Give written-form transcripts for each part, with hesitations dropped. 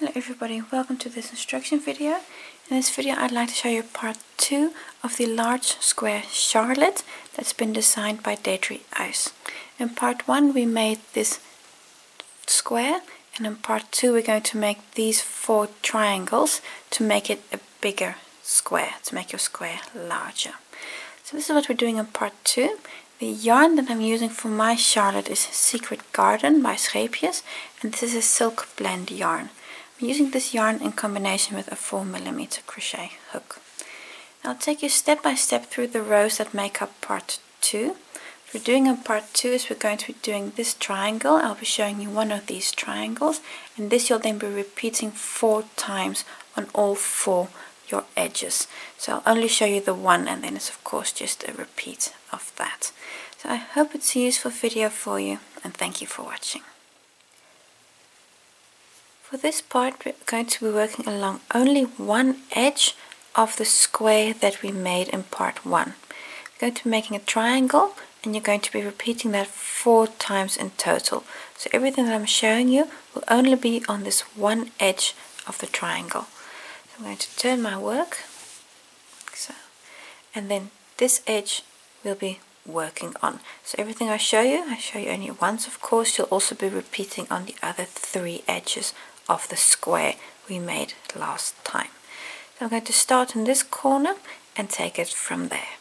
Hello everybody, welcome to this instruction video. In this video I'd like to show you part 2 of the large square Charlotte that's been designed by Deirdre Ice. In part 1 we made this square, and in part 2 we're going to make these 4 triangles to make it a bigger square, to make your square larger. So this is what we're doing in part 2. The yarn that I'm using for my Charlotte is Secret Garden by Scheepjes, and this is a silk blend yarn. I'm using this yarn in combination with a 4mm crochet hook. I'll take you step by step through the rows that make up part 2. What we're doing in part 2 is we're going to be doing this triangle. I'll be showing you one of these triangles, and this you'll then be repeating 4 times on all 4 your edges. So I'll only show you the one, and then it's of course just a repeat of that. So I hope it's a useful video for you, and thank you for watching. For this part we're going to be working along only one edge of the square that we made in part 1. We're going to be making a triangle, and you're going to be repeating that 4 times in total. So everything that I'm showing you will only be on this one edge of the triangle. So I'm going to turn my work, so, and then this edge we'll be working on. So everything I show you only once. Of course you'll also be repeating on the other 3 edges of the square we made last time. So I'm going to start in this corner and take it from there.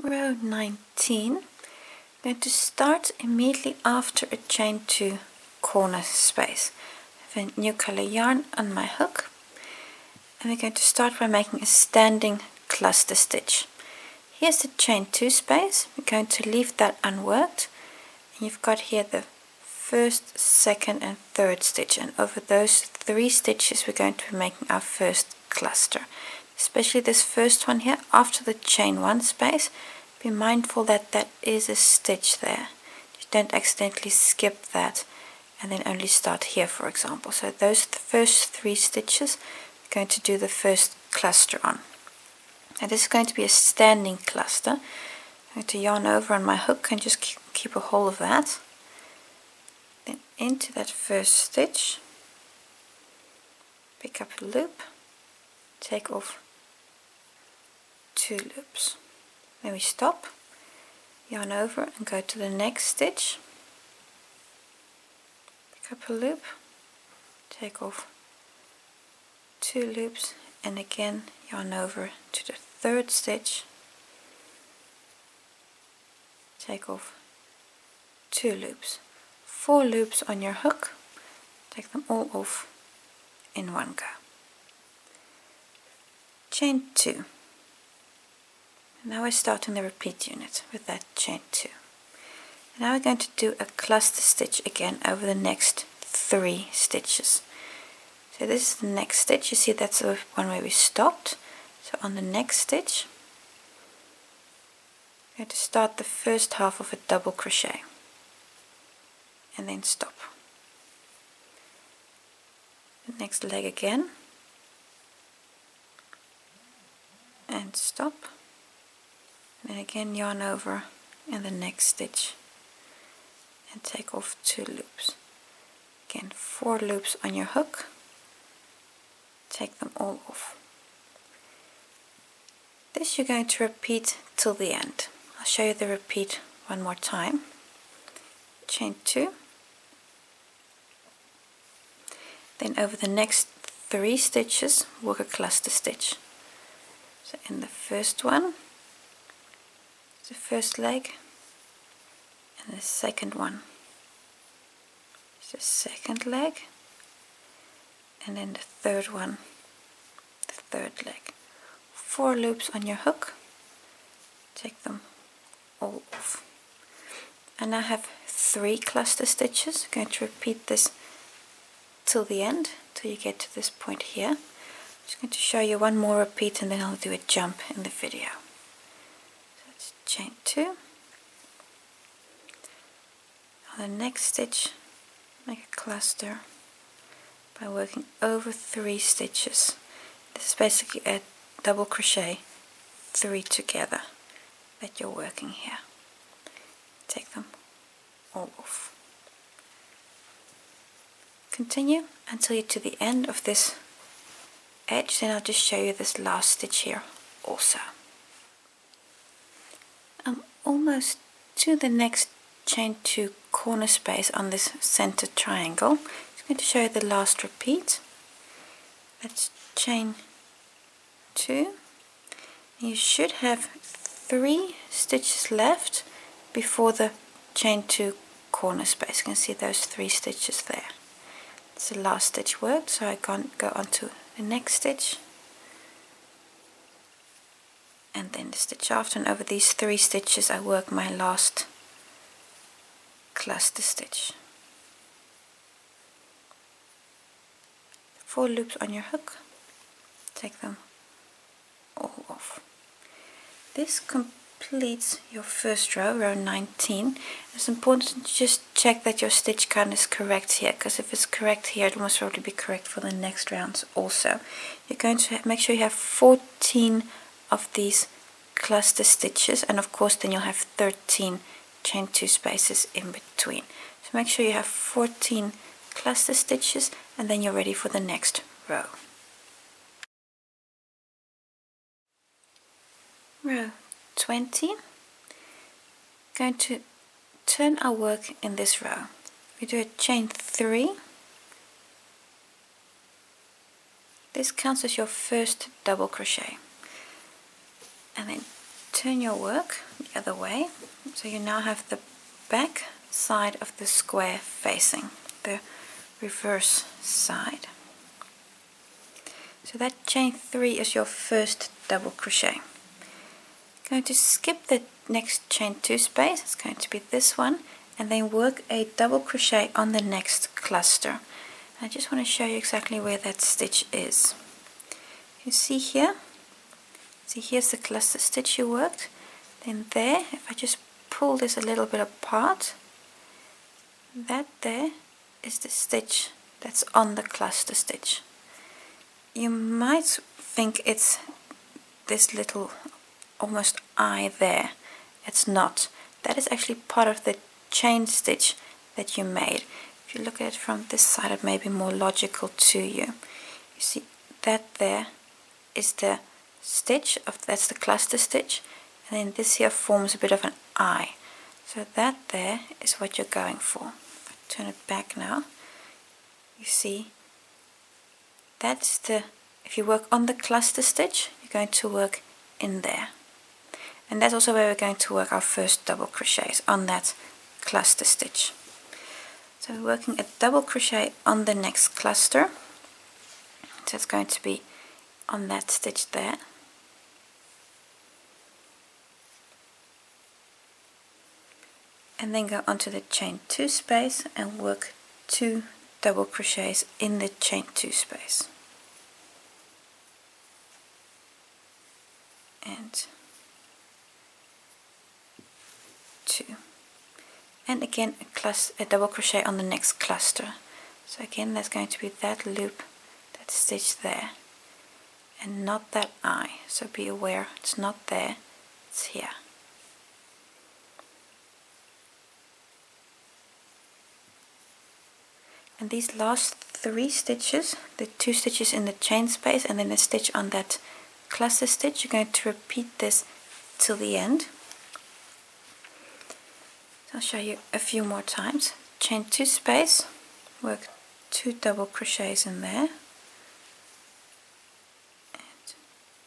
Row 19. I'm going to start immediately after a chain 2 corner space. I have a new color yarn on my hook, and we're going to start by making a standing cluster stitch. Here's the chain 2 space. We're going to leave that unworked. And you've got here the first, second and third stitch, and over those 3 stitches we're going to be making our first cluster. Especially this first one here after the chain 1 space, be mindful that that is a stitch there. You don't accidentally skip that and then only start here, for example. So those first 3 stitches we're going to do the first cluster on. Now this is going to be a standing cluster. I'm going to yarn over on my hook and just keep a hold of that. Then into that first stitch, pick up a loop, take off 2 loops. Then we stop, yarn over and go to the next stitch, pick up a loop, take off 2 loops, and again yarn over to the third stitch, take off 2 loops, 4 loops on your hook, take them all off in one go. Chain 2. And now we're starting the repeat unit with that chain 2. And now we're going to do a cluster stitch again over the next 3 stitches. So this is the next stitch. You see that's the one where we stopped. So on the next stitch we're going to start the first half of a double crochet and then stop. The next leg again and stop, and then again yarn over in the next stitch and take off 2 loops. Again 4 loops on your hook, take them all off. This you're going to repeat till the end. I'll show you the repeat one more time. Chain 2, then over the next 3 stitches work a cluster stitch. So in the first one, the first leg, and the second one is the second leg, and then the third one, the third leg. 4 loops on your hook, take them all off. I now have 3 cluster stitches. I'm going to repeat this till the end, till you get to this point here. I'm just going to show you one more repeat and then I'll do a jump in the video. So it's chain 2. On the next stitch make a cluster by working over 3 stitches. This is basically a double crochet 3 together that you're working here. Take them all off. continue until you're to the end of this edge, then I'll just show you this last stitch here also. I'm almost to the next chain 2 corner space on this center triangle. I'm just going to show you the last repeat. That's chain 2. You should have 3 stitches left before the chain 2 corner space. You can see those 3 stitches there. It's the last stitch worked, so I can go on to the next stitch and then the stitch after, and over these 3 stitches I work my last cluster stitch. 4 loops on your hook, take them all off. This completes your first row, row 19. It's important to just check that your stitch count is correct here, because if it's correct here, it will most probably be correct for the next rounds also. You're going to make sure you have 14 of these cluster stitches, and of course then you'll have 13 chain 2 spaces in between. So make sure you have 14 cluster stitches, and then you're ready for the next row. Row 20. Going to turn our work in this row. We do a chain 3. This counts as your first double crochet. And then turn your work the other way, so you now have the back side of the square facing the reverse side. So that chain 3 is your first double crochet. Going to skip the next chain 2 space, it's going to be this one, and then work a double crochet on the next cluster. I just want to show you exactly where that stitch is. You see here, here's the cluster stitch you worked. Then there, if I just pull this a little bit apart, that there is the stitch that's on the cluster stitch. You might think it's this little almost eye there. It's not. That is actually part of the chain stitch that you made. If you look at it from this side, it may be more logical to you. You see that there is the stitch that's the cluster stitch, and then this here forms a bit of an eye. So that there is what you're going for. If I turn it back now, you see that's if you work on the cluster stitch, you're going to work in there. And that's also where we're going to work our first double crochets, on that cluster stitch. So we're working a double crochet on the next cluster. So it's going to be on that stitch there. And then go onto the chain 2 space and work 2 double crochets in the chain 2 space. And 2, and again a double crochet on the next cluster. So again that's going to be that loop, that stitch there, and not that eye. So be aware, it's not there, it's here. And these last 3 stitches, the 2 stitches in the chain space and then a stitch on that cluster stitch, you're going to repeat this till the end. I'll show you a few more times. Chain 2 space, work 2 double crochets in there, and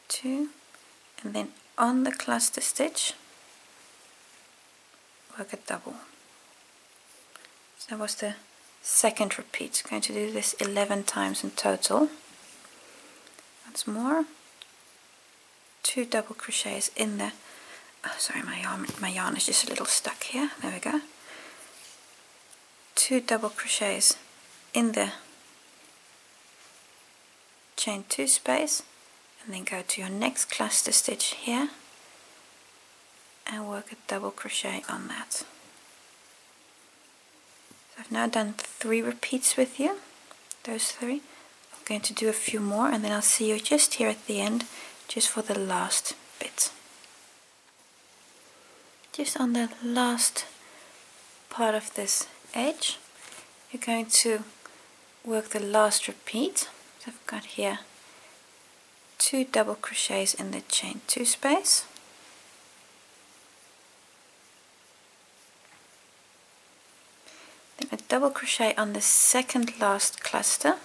2, and then on the cluster stitch work a double. So that was the second repeat. I'm going to do this 11 times in total. Once more, 2 double crochets in the sorry, my yarn is just a little stuck here. There we go. 2 double crochets in the chain 2 space, and then go to your next cluster stitch here and work a double crochet on that. So I've now done 3 repeats with you, those 3. I'm going to do a few more, and then I'll see you just here at the end, just for the last bit. Just on the last part of this edge, you're going to work the last repeat. So I've got here 2 double crochets in the chain 2 space, then a double crochet on the second last cluster,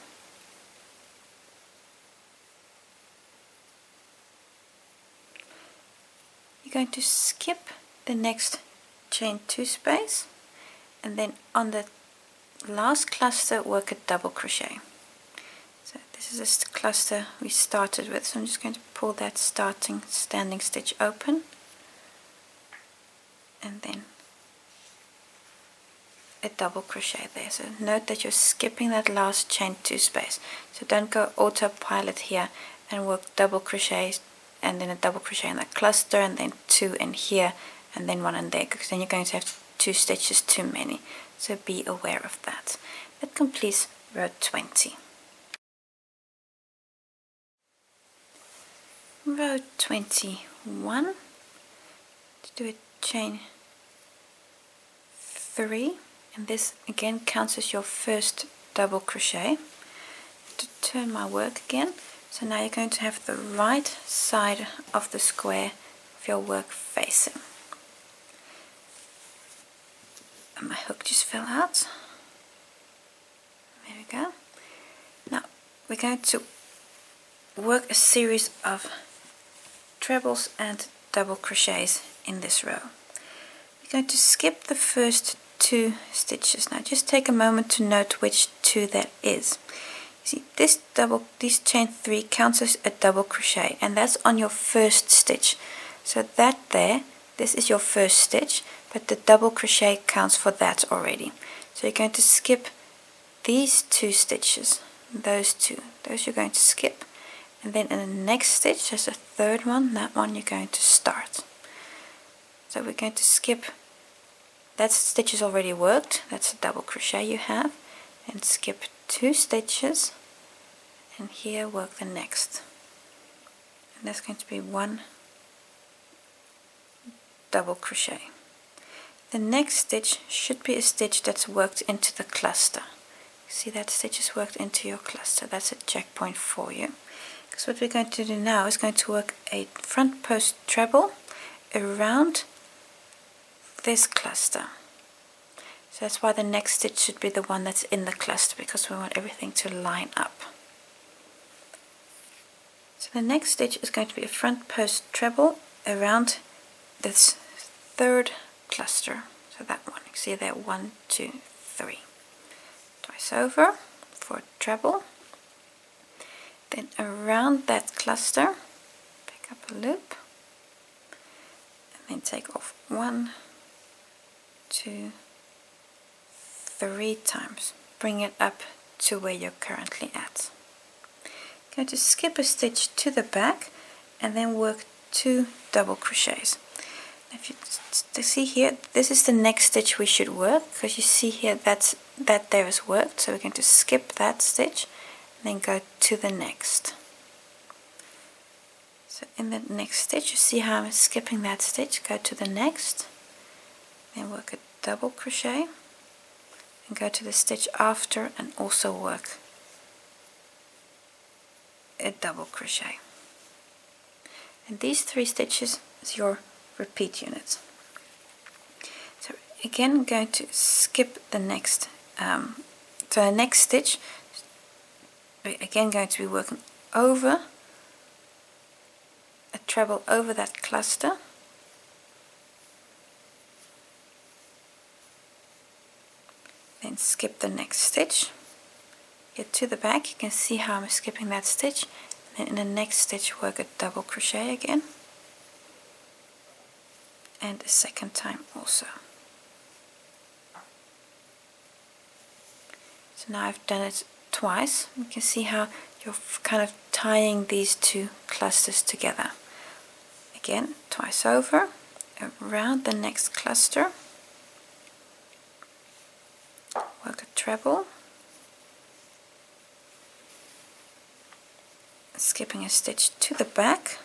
you're going to skip the next chain 2 space, and then on the last cluster work a double crochet. So this is a cluster we started with, so I'm just going to pull that standing stitch open, and then a double crochet there. So note that you're skipping that last chain 2 space, so don't go autopilot here and work double crochets and then a double crochet in that cluster and then 2 in here and then 1 in there, because then you're going to have 2 stitches too many, so be aware of that. That completes row 20. Row 21, to do a chain 3, and this again counts as your first double crochet. To turn my work again, so now you're going to have the right side of the square of your work facing. And my hook just fell out. There we go. Now we're going to work a series of trebles and double crochets in this row. We're going to skip the first 2 stitches. Now just take a moment to note which 2 that is. You see, this chain 3 counts as a double crochet, and that's on your first stitch. So that there, this is your first stitch, but the double crochet counts for that already. So you're going to skip these 2 stitches, those you're going to skip. And then in the next stitch, there's a third one, that one you're going to start. So we're going to skip, that stitch is already worked, that's a double crochet you have, and skip 2 stitches, and here work the next. And that's going to be 1 double crochet. The next stitch should be a stitch that's worked into the cluster. See, that stitch is worked into your cluster, that's a checkpoint for you. Because what we're going to do now is going to work a front post treble around this cluster. So that's why the next stitch should be the one that's in the cluster, because we want everything to line up. So the next stitch is going to be a front post treble around this third cluster. So that one, you see there, 1, 2, 3. Twice over for a treble. Then around that cluster, pick up a loop, and then take off 1, 2, 3 times. Bring it up to where you're currently at. Going to skip a stitch to the back and then work 2 double crochets. If you see here, this is the next stitch we should work, because you see here that there is worked. So we're going to skip that stitch then go to the next. So in the next stitch, you see how I'm skipping that stitch, go to the next, then work a double crochet, and go to the stitch after and also work a double crochet. And these 3 stitches is your repeat unit. So again, I'm going to skip the next so the next stitch, we're again going to be working over a treble over that cluster, then skip the next stitch, get to the back. You can see how I'm skipping that stitch, and in the next stitch work a double crochet again, and a second time also. So now I've done it twice. You can see how you're kind of tying these 2 clusters together. Again, twice over, around the next cluster, work a treble, skipping a stitch to the back.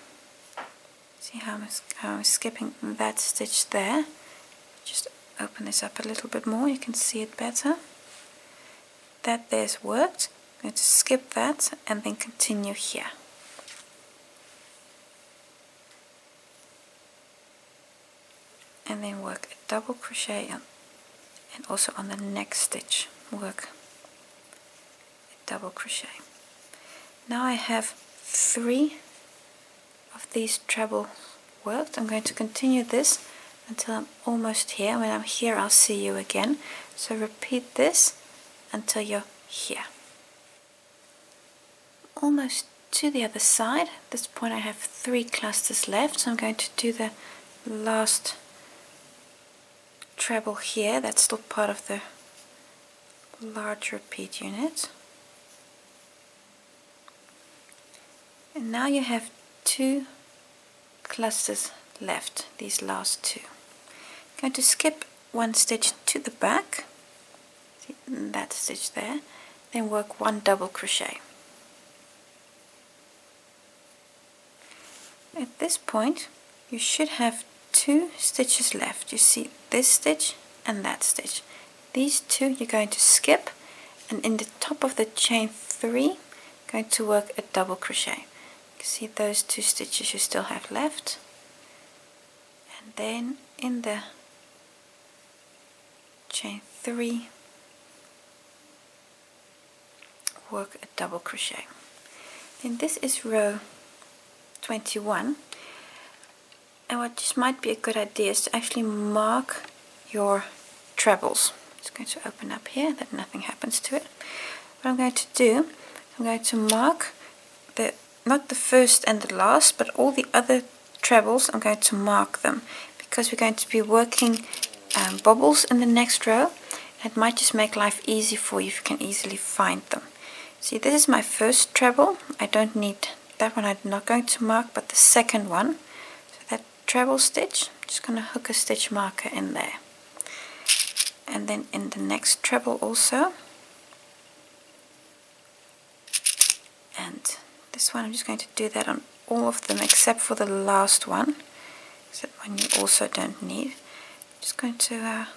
See how I'm skipping that stitch there. Just open this up a little bit more, you can see it better. that there's worked, I'm going to skip that and then continue here. And then work a double crochet on, and also on the next stitch work a double crochet. Now I have 3 of these treble worked. I'm going to continue this until I'm almost here. When I'm here, I'll see you again. So repeat this until you're here. Almost to the other side. At this point I have 3 clusters left, so I'm going to do the last treble here. That's still part of the large repeat unit. And now you have 2 clusters left, these last 2. I'm going to skip 1 stitch to the back, see that stitch there, then work 1 double crochet. At this point you should have 2 stitches left. You see this stitch and that stitch. These 2 you're going to skip, and in the top of the chain 3 going to work a double crochet. You can see those 2 stitches you still have left, and then in the chain 3 work a double crochet. And this is row 21, and what just might be a good idea is to actually mark your trebles. It's going to open up here that nothing happens to it. What I'm going to do, I'm going to mark not the first and the last, but all the other trebles. I'm going to mark them because we're going to be working bobbles in the next row. It might just make life easy for you if you can easily find them. See, this is my first treble. I don't need that one. I'm not going to mark, but the second one. So that treble stitch, I'm just going to hook a stitch marker in there. And then in the next treble also. And this one, I'm just going to do that on all of them except for the last one. Except one you also don't need. I'm just going to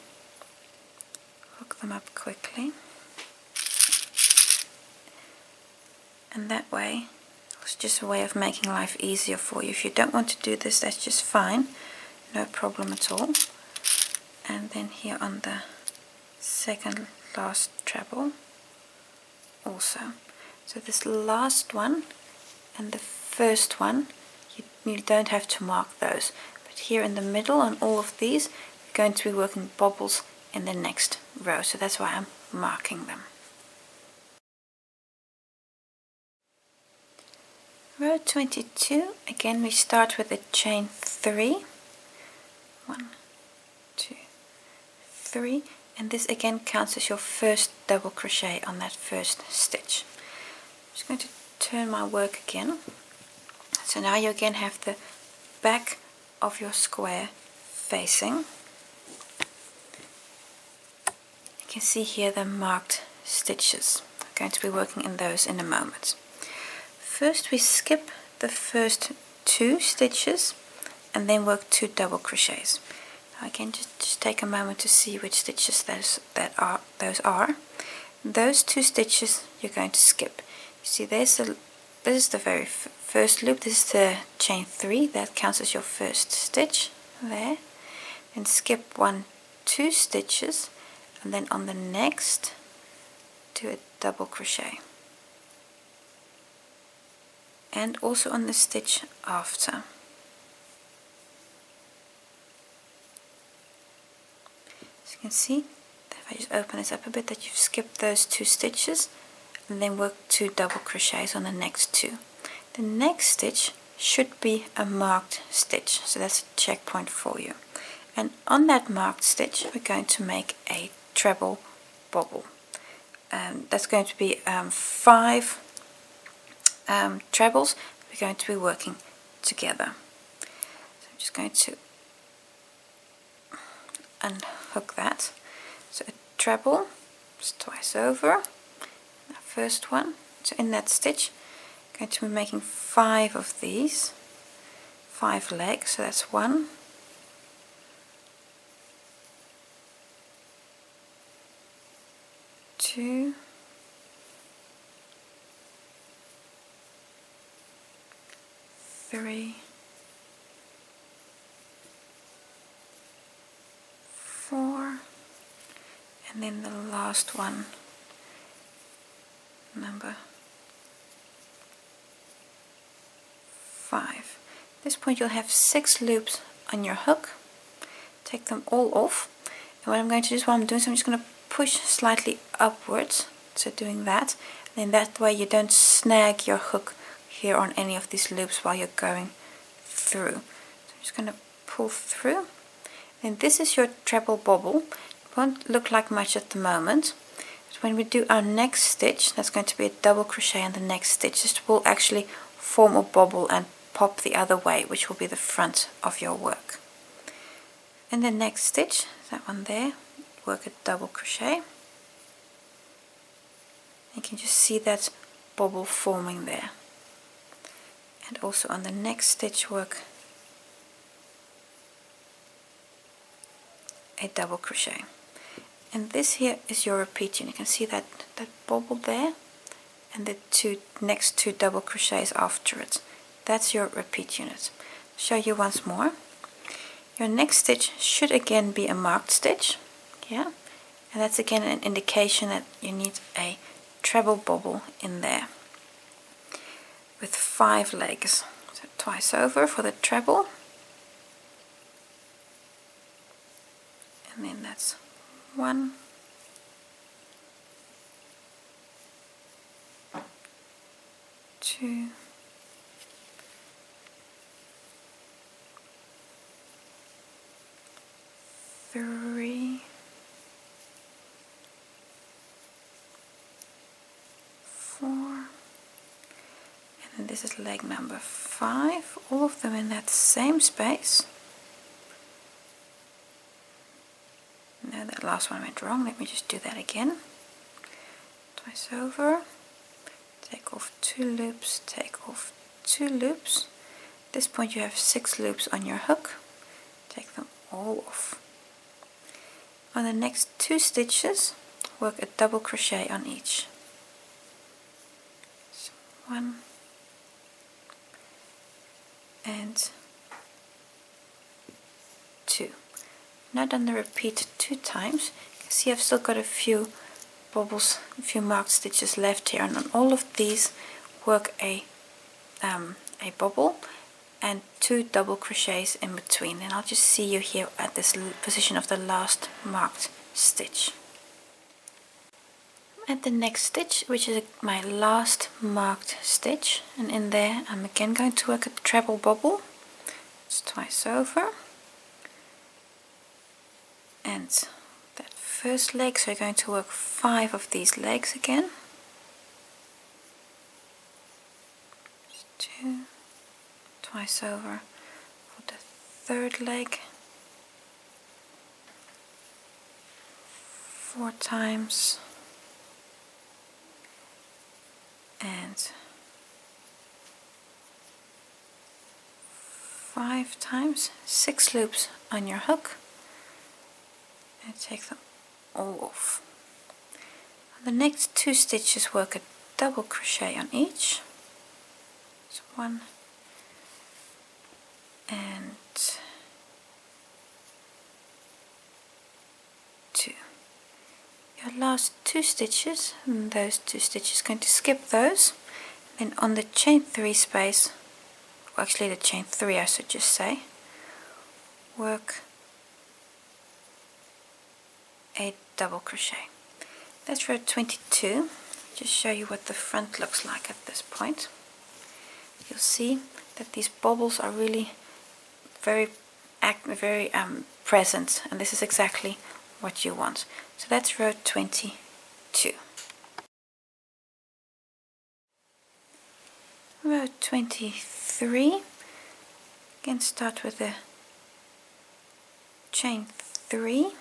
hook them up quickly. And that way, it's just a way of making life easier for you. If you don't want to do this, that's just fine. No problem at all. And then here on the second last treble also. So this last one and the first one, you don't have to mark those. But here in the middle on all of these, we're going to be working bobbles in the next row. So that's why I'm marking them. Row 22, again we start with a chain 3. 1, 2, 3, and this again counts as your first double crochet on that first stitch. I'm just going to turn my work again. So now you again have the back of your square facing. You can see here the marked stitches. I'm going to be working in those in a moment. First we skip the first 2 stitches and then work 2 double crochets. Now again, just take a moment to see which stitches those are. Those 2 stitches you're going to skip. You see, this is the very first loop. This is the chain 3. That counts as your first stitch there. Then skip 1, 2 stitches, and then on the next do a double crochet. And also on the stitch after. As you can see, if I just open this up a bit, that you've skipped those 2 stitches and then work 2 double crochets on the next 2. The next stitch should be a marked stitch, so that's a checkpoint for you. And on that marked stitch we're going to make a treble bobble. That's going to be 5 trebles we're going to be working together. So I'm just going to unhook that. So a treble, just twice over, the first one. So in that stitch I'm going to be making 5 of these, 5 legs, so that's 1, 2, 3, 4, and then the last one, number 5. At this point you'll have 6 loops on your hook. Take them all off, and what I'm going to do is, while I'm doing so, I'm just going to push slightly upwards, so doing that, and then that way you don't snag your hook here on any of these loops while you're going through. So I'm just going to pull through, and this is your treble bobble. It won't look like much at the moment, but when we do our next stitch, that's going to be a double crochet on the next stitch. This will actually form a bobble and pop the other way, which will be the front of your work. In the next stitch, that one there, work a double crochet. You can just see that bobble forming there. And also on the next stitch, work a double crochet. And this here is your repeat unit. You can see that bobble there, and the next two double crochets after it. That's your repeat unit. I'll show you once more. Your next stitch should again be a marked stitch, yeah, and that's again an indication that you need a treble bobble in there with 5 legs. So twice over for the treble, and then that's 1, 2, 3, 4, and then this is leg number 5, all of them in that same space. No, that last one went wrong. Let me just do that again. Twice over, take off 2 loops, take off 2 loops. At this point you have 6 loops on your hook. Take them all off. On the next 2 stitches, work a double crochet on each. So 1 and 2. Now done the repeat 2 times. You can see I've still got a few bobbles, a few marked stitches left here, and on all of these work a bobble and 2 double crochets in between, and I'll just see you here at this position of the last marked stitch. At the next stitch, which is my last marked stitch, and in there I'm again going to work a treble bobble. It's twice over, and that first leg, so you're going to work 5 of these legs again. 2, twice over for the third leg, 4 times, and 5 times, 6 loops on your hook, and take them all off. On the next 2 stitches, work a double crochet on each. So 1 and 2. Your last 2 stitches, and those 2 stitches, going to skip those. Then on the chain 3 space, or actually the chain 3 I should just say, work a double crochet. That's row 22. Just show you what the front looks like at this point. You'll see that these bobbles are really very present, and this is exactly what you want. So that's row 22. Row 23, again start with the chain 3.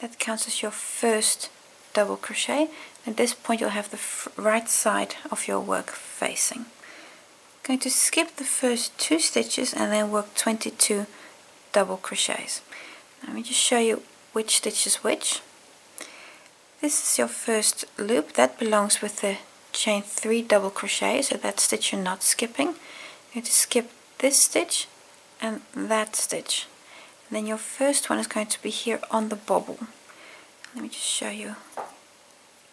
That counts as your first double crochet. At this point you'll have the right side of your work facing. Going to skip the first 2 stitches and then work 22 double crochets. Let me just show you which stitch is which. This is your first loop, that belongs with the chain 3 double crochet, so that stitch you're not skipping. You're going to skip this stitch and that stitch. And then your first one is going to be here on the bobble. Let me just show you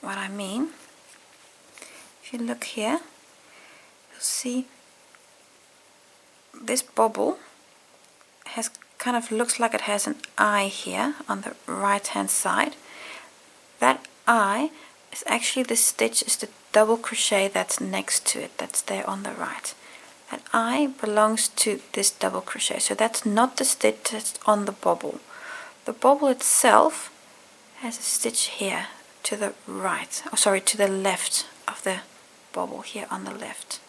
what I mean. If you look here, you'll see this bobble has kind of looks like it has an eye here on the right hand side. That eye is actually the stitch, is the double crochet that's next to it, that's there on the right. That eye belongs to this double crochet, so that's not the stitch that's on the bobble. The bobble itself has a stitch here to the right, oh sorry, to the left of the bobble, here on the left.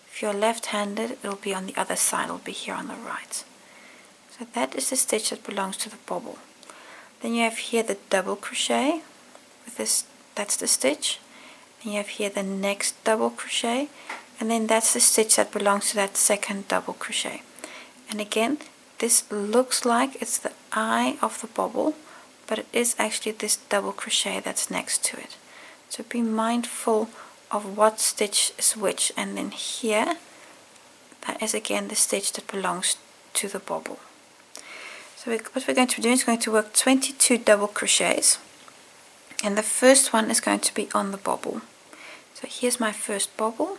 If you're left-handed, it'll be on the other side, it'll be here on the right. So that is the stitch that belongs to the bobble. Then you have here the double crochet with this, that's the stitch. And you have here the next double crochet, and then that's the stitch that belongs to that second double crochet. And again, this looks like it's the eye of the bobble, but it is actually this double crochet that's next to it. So be mindful of what stitch is which, and then here that is again the stitch that belongs to the bobble. So what we're going to do is going to work 22 double crochets, and the first one is going to be on the bobble. So here's my first bobble,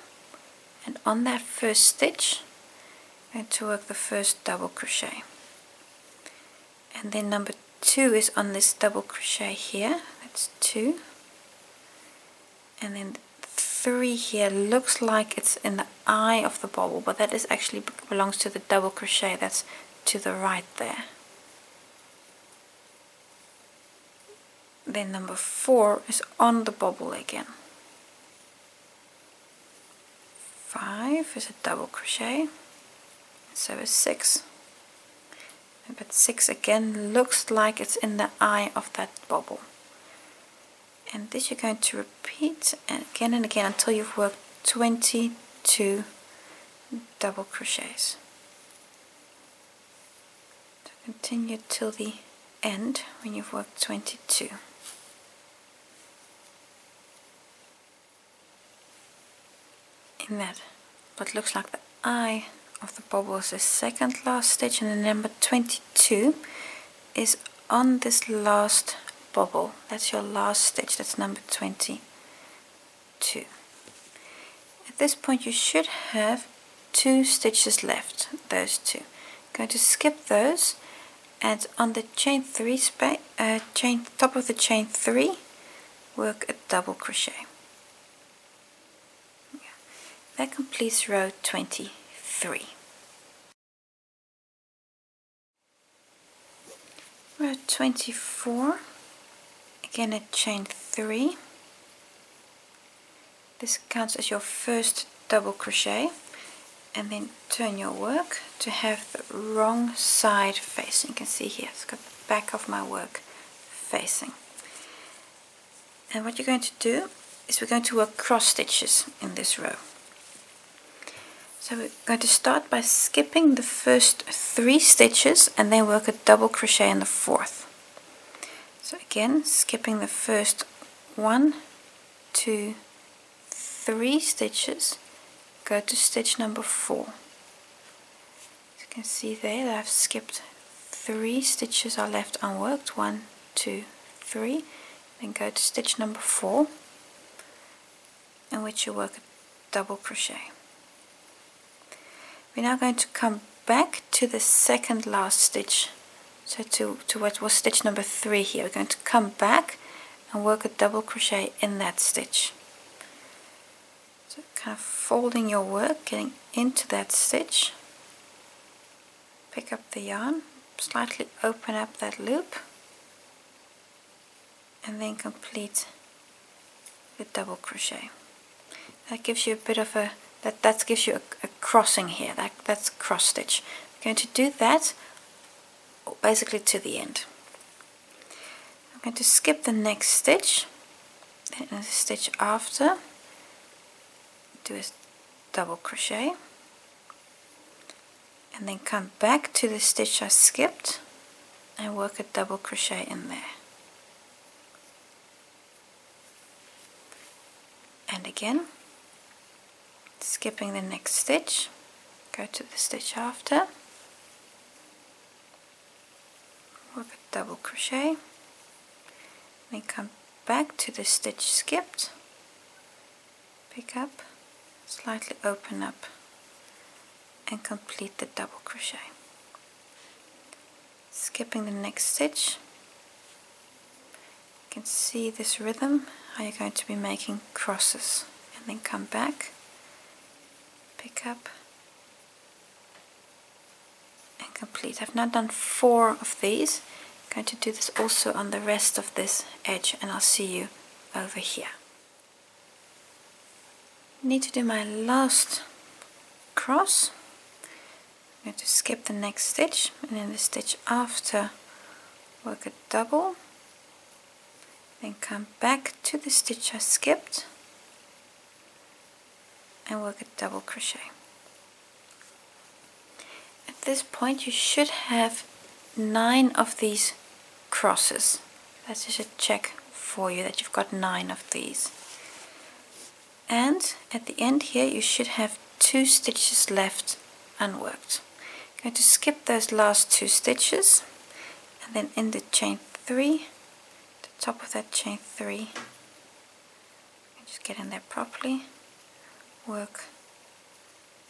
and on that first stitch I'm going to work the first double crochet, and then number 2 is on this double crochet here, that's 2, and then 3 here looks like it's in the eye of the bobble, but that is actually belongs to the double crochet that's to the right there. Then number 4 is on the bobble again. 5 is a double crochet, so is 6. But 6 again looks like it's in the eye of that bobble. And this you're going to repeat again and again until you've worked 22 double crochets. So continue till the end when you've worked 22. In that, what looks like the eye of the bobble is the second last stitch, and the number 22 is on this last bobble. That's your last stitch, that's number 22. At this point you should have 2 stitches left, those 2. I'm going to skip those, and on the chain 3 top of the chain 3 work a double crochet. That completes row 23. Row 24, again a chain 3. This counts as your first double crochet, and then turn your work to have the wrong side facing. You can see here it's got the back of my work facing. And what you're going to do is we're going to work cross stitches in this row. So we're going to start by skipping the first 3 stitches and then work a double crochet in the 4th. So again, skipping the first 1, 2, 3 stitches, go to stitch number 4. As you can see there that I've skipped 3 stitches are left unworked, 1, 2, 3, then go to stitch number 4, in which you work a double crochet. We're now going to come back to the second last stitch, so to what was stitch number 3 here. We're going to come back and work a double crochet in that stitch. So kind of folding your work, getting into that stitch, pick up the yarn, slightly open up that loop, and then complete the double crochet. That gives you a bit of a that gives you a crossing here. That's a cross stitch. I'm going to do that basically to the end. I'm going to skip the next stitch, then the stitch after, do a double crochet, and then come back to the stitch I skipped and work a double crochet in there. And again, skipping the next stitch, go to the stitch after, work a double crochet, then come back to the stitch skipped, pick up, slightly open up and complete the double crochet. Skipping the next stitch, you can see this rhythm, how you're going to be making crosses, and then come back, pick up and complete. I've now done 4 of these. I'm going to do this also on the rest of this edge, and I'll see you over here. I need to do my last cross. I'm going to skip the next stitch, and in the stitch after work a double, then come back to the stitch I skipped and work a double crochet. At this point you should have 9 of these crosses. That's just a check for you that you've got 9 of these. And at the end here you should have 2 stitches left unworked. I'm going to skip those last 2 stitches, and then in the chain 3, the top of that chain 3, just get in there properly, work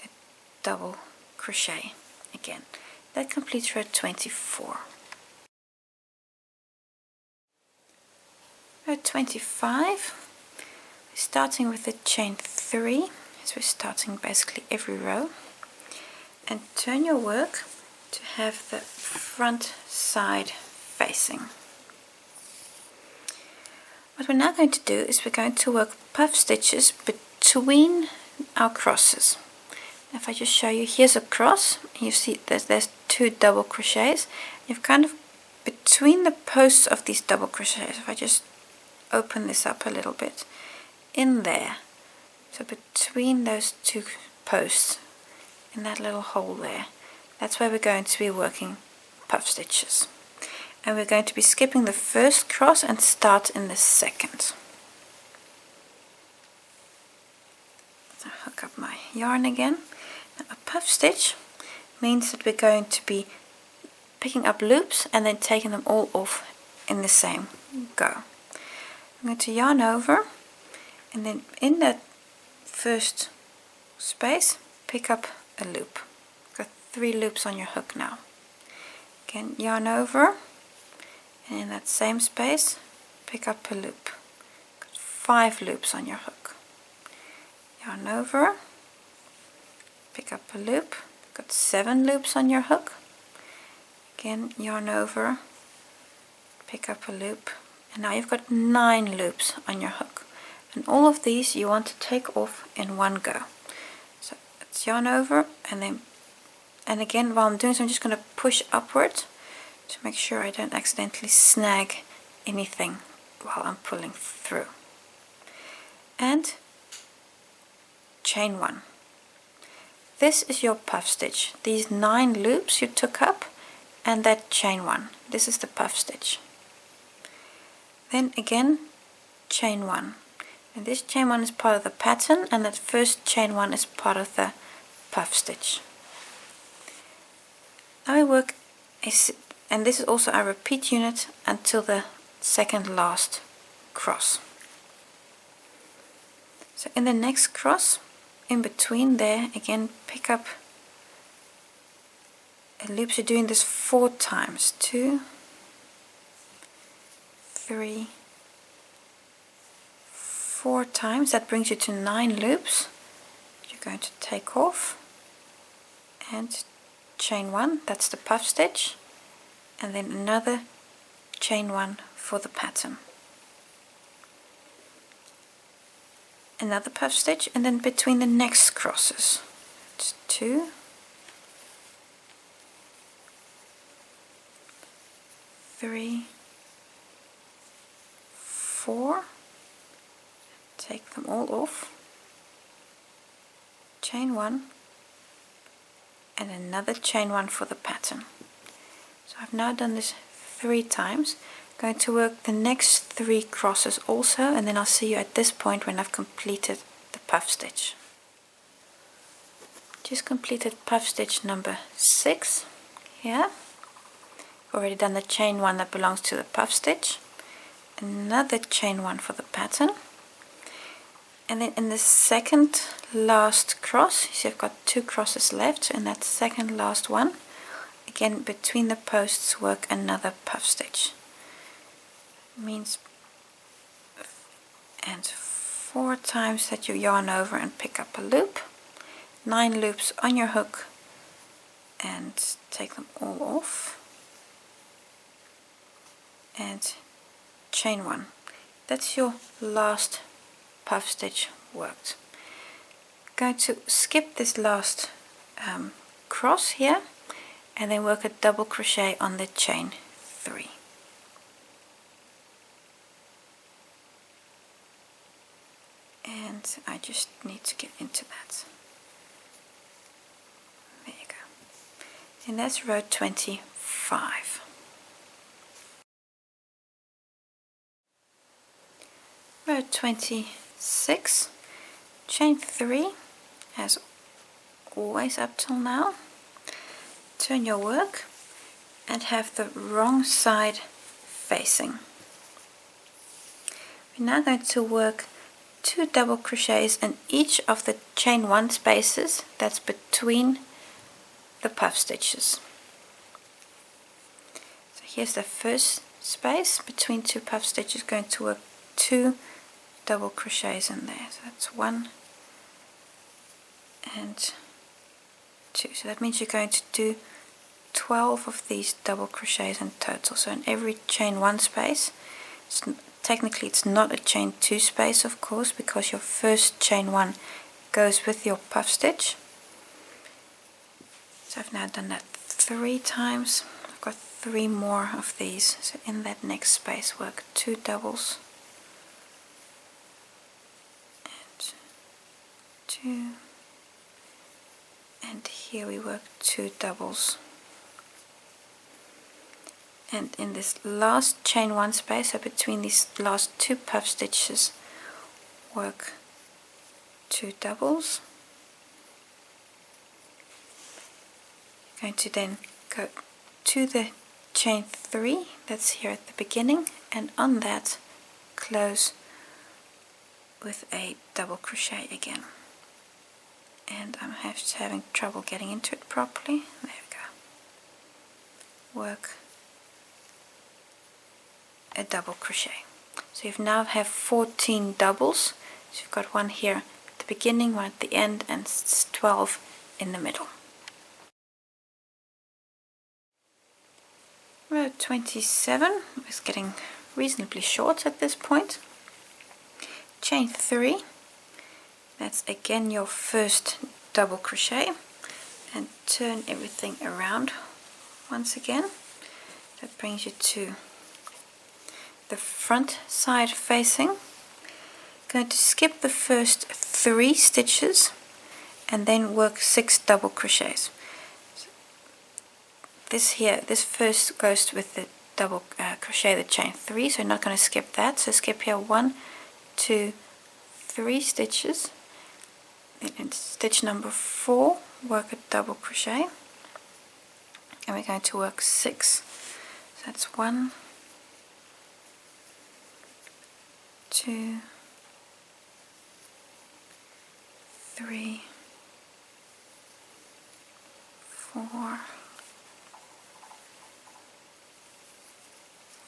a double crochet again. That completes row 24. Row 25, we're starting with the chain 3, as we're starting basically every row, and turn your work to have the front side facing. What we're now going to do is we're going to work puff stitches between our crosses. If I just show you, here's a cross, and you see there's 2 double crochets. You've kind of between the posts of these double crochets, if I just open this up a little bit, in there, so between those 2 posts, in that little hole there, that's where we're going to be working puff stitches. And we're going to be skipping the first cross and start in the second. So hook up my yarn again. Now, a puff stitch means that we're going to be picking up loops and then taking them all off in the same go. I'm going to yarn over, and then in that first space pick up a loop. Got 3 loops on your hook now. Again, yarn over, and in that same space pick up a loop. Got 5 loops on your hook. Yarn over, pick up a loop. Got 7 loops on your hook. Again, yarn over, pick up a loop, and now you've got 9 loops on your hook, and all of these you want to take off in one go. So let's yarn over, and again, while I'm doing so, I'm just going to push upward to make sure I don't accidentally snag anything while I'm pulling through. And chain 1. This is your puff stitch. These 9 loops you took up and that chain 1. This is the puff stitch. Then again, chain 1. And this chain 1 is part of the pattern, and that first chain 1 is part of the puff stitch. Now I work and this is also a repeat unit until the second last cross. So in the next cross, in between there, again pick up a loop. So you're doing this 4 times. 2, 3, 4 times. That brings you to 9 loops. You're going to take off and chain 1, that's the puff stitch, and then another chain 1 for the pattern. Another puff stitch, and then between the next crosses, it's 2, 3, 4, take them all off, chain 1, and another chain 1 for the pattern. So I've now done this 3 times. I'm going to work the next 3 crosses also, and then I'll see you at this point when I've completed the puff stitch. just completed puff stitch number 6 here. Already done the chain 1 that belongs to the puff stitch, another chain 1 for the pattern, and then in the second last cross, you see I've got 2 crosses left, so in that second last one, again between the posts, work another puff stitch. Means and 4 times that you yarn over and pick up a loop, 9 loops on your hook and take them all off, and chain 1. That's your last puff stitch worked. Going to skip this last cross here and then work a double crochet on the chain 3. And I just need to get into that. There you go. And that's row 25. Row 26, chain 3 as always up till now. Turn your work and have the wrong side facing. We're now going to work 2 double crochets in each of the chain 1 spaces that's between the puff stitches. So here's the first space between 2 puff stitches, going to work 2 double crochets in there. So that's 1 and 2. So that means you're going to do 12 of these double crochets in total. So in every chain 1 space, technically it's not a chain 2 space, of course, because your first chain 1 goes with your puff stitch. So I've now done that 3 times. I've got 3 more of these. So in that next space, work 2 doubles and 2, and here we work 2 doubles. And in this last chain 1 space, so between these last 2 puff stitches, work 2 doubles. You're going to then go to the chain 3 that's here at the beginning, and on that close with a double crochet again. And I'm having trouble getting into it properly. There we go. Work a double crochet. So you now have 14 doubles. So you've got one here at the beginning, one at the end, and 12 in the middle. Row 27 is getting reasonably short at this point. Chain 3, that's again your first double crochet, and turn everything around once again. That brings you to the front side facing. Going to skip the first 3 stitches and then work 6 double crochets. So this first goes with the double crochet, the chain 3, so I'm not going to skip that. So skip here 1, 2, 3 stitches. Then in stitch number 4, work a double crochet, and we're going to work 6. So that's 1, 2, 3, 4,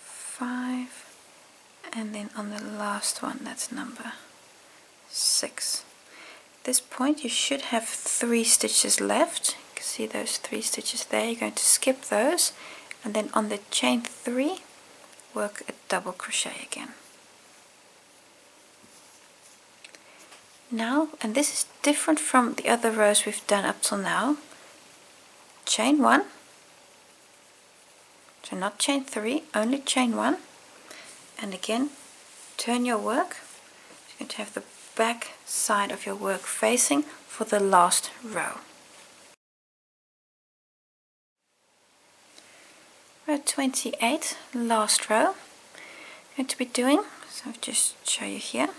5, and then on the last one, that's number 6. At this point you should have 3 stitches left. You can see those 3 stitches there. You're going to skip those, and then on the chain 3 work a double crochet again. Now, and this is different from the other rows we've done up till now, chain 1, so not chain 3, only chain 1, and again turn your work. You're going to have the back side of your work facing for the last row. Row 28, last row. I'm going to be doing, so I'll just show you here.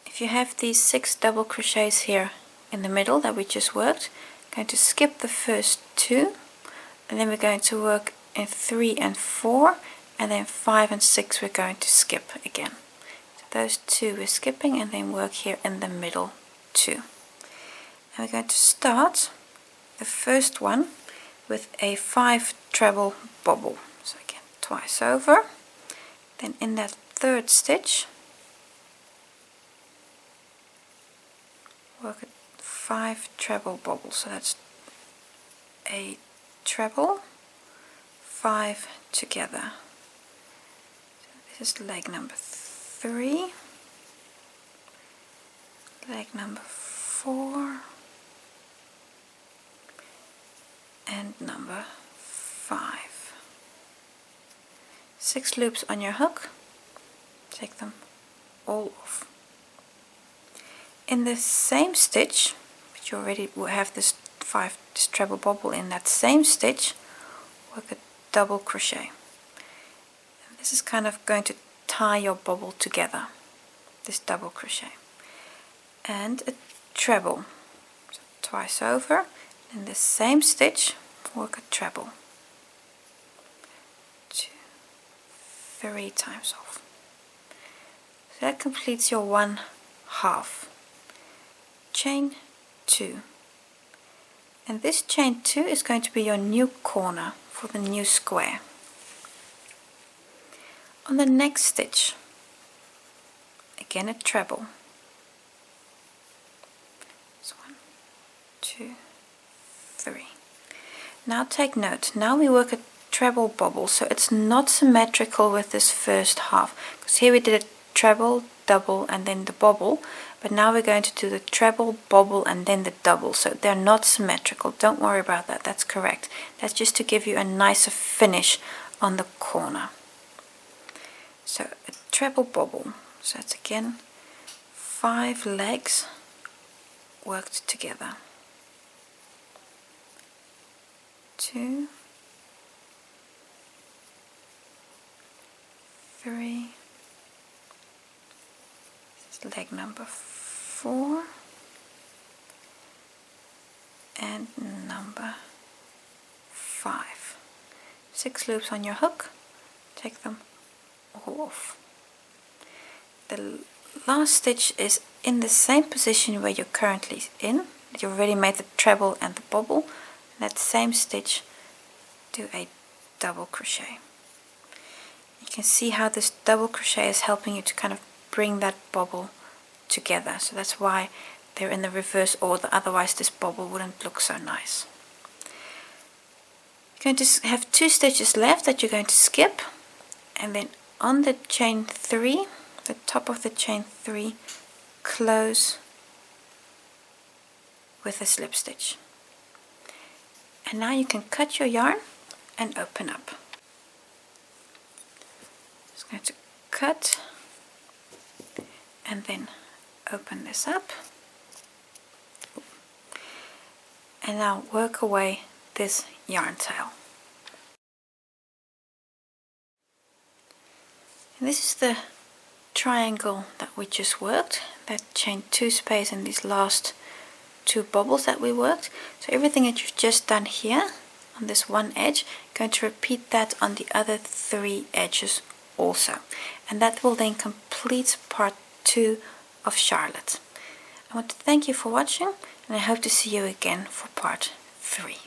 If you have these 6 double crochets here in the middle that we just worked. Going to skip the first 2, and then we're going to work in 3 and 4, and then 5 and 6 we're going to skip again. So those 2 we're skipping, and then work here in the middle 2. And we're going to start the first one with a 5 treble bobble. So again, twice over. Then in that third stitch, work a 5 treble bobbles. So that's a treble, 5 together. So this is leg number 3, leg number 4, and number 5. 6 loops on your hook, take them all off. In the same stitch, but you already will have this treble bobble in that same stitch, work a double crochet. And this is kind of going to tie your bobble together, this double crochet. And a treble, so twice over. In the same stitch, work a treble. 2, 3 times off. So that completes your 1/2. Chain 2, and this chain 2 is going to be your new corner for the new square. On the next stitch, again a treble. So 1, 2, 3. Now take note, now we work a treble bobble, so it's not symmetrical with this first half, because here we did a treble, double, and then the bobble. But now we're going to do the treble, bobble, and then the double. So they're not symmetrical. Don't worry about that. That's correct. That's just to give you a nicer finish on the corner. So a treble bobble. So that's again 5 legs worked together. 2, 3. This is leg number 4 and number 5. 6 loops on your hook, take them all off. The last stitch is in the same position where you're currently in. You already made the treble and the bobble. That same stitch, do a double crochet. You can see how this double crochet is helping you to kind of bring that bobble together. So that's why they're in the reverse order, otherwise this bobble wouldn't look so nice. You're going to have 2 stitches left that you're going to skip, and then on the chain 3, the top of the chain 3, close with a slip stitch. And now you can cut your yarn and open up. Just going to cut and then open this up, and now work away this yarn tail. And this is the triangle that we just worked, that chain 2 space and these last 2 bobbles that we worked. So everything that you've just done here on this one edge, you're going to repeat that on the other 3 edges also, and that will then complete part 2 of Charlotte. I want to thank you for watching, and I hope to see you again for part 3.